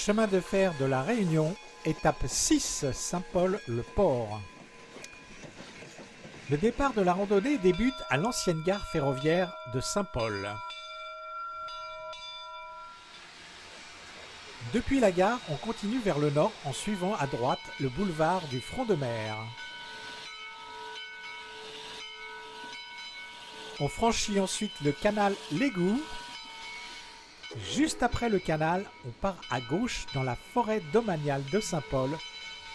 Chemin de fer de la Réunion, étape 6, Saint-Paul-le-Port. Le départ de la randonnée débute à l'ancienne gare ferroviaire de Saint-Paul. Depuis la gare, on continue vers le nord en suivant à droite le boulevard du Front de Mer. On franchit ensuite le canal L'Égout. Juste après le canal, on part à gauche dans la forêt domaniale de Saint-Paul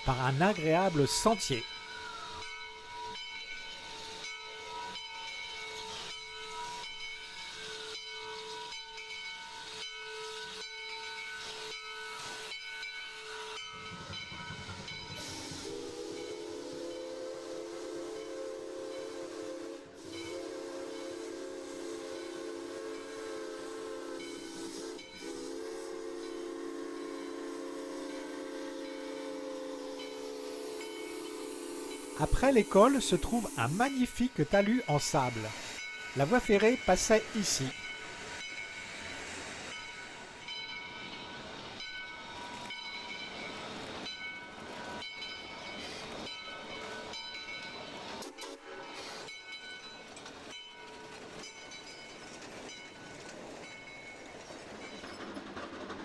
par un agréable sentier. Après l'école se trouve un magnifique talus en sable. La voie ferrée passait ici.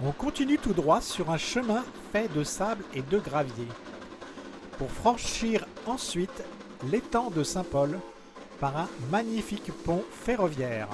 On continue tout droit sur un chemin fait de sable et de gravier, pour franchir ensuite l'étang de Saint-Paul par un magnifique pont ferroviaire.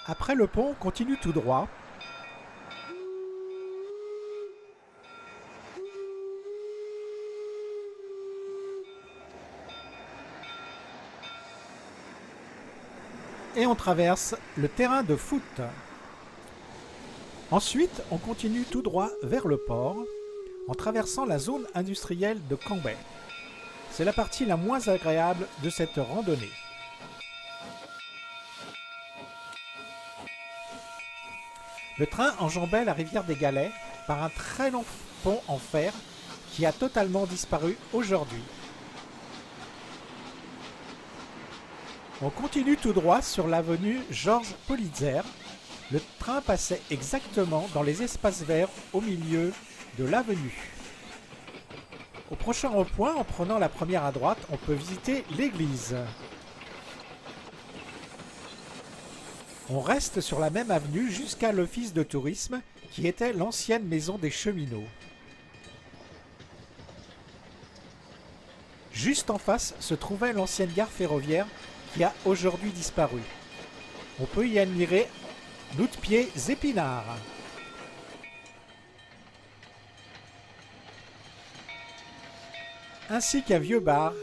Après le pont, on continue tout droit. Et on traverse le terrain de foot. Ensuite, on continue tout droit vers le port en traversant la zone industrielle de Cambrai. C'est la partie la moins agréable de cette randonnée. Le train enjambait la rivière des Galets par un très long pont en fer qui a totalement disparu aujourd'hui. On continue tout droit sur l'avenue Georges Politzer. Le train passait exactement dans les espaces verts au milieu de l'avenue. Au prochain rond-point, en prenant la première à droite, on peut visiter l'église. On reste sur la même avenue jusqu'à l'office de tourisme qui était l'ancienne maison des cheminots. Juste en face se trouvait l'ancienne gare ferroviaire qui a aujourd'hui disparu. On peut y admirer Noutpied Épinards. Ainsi qu'un vieux bar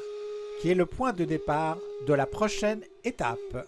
qui est le point de départ de la prochaine étape.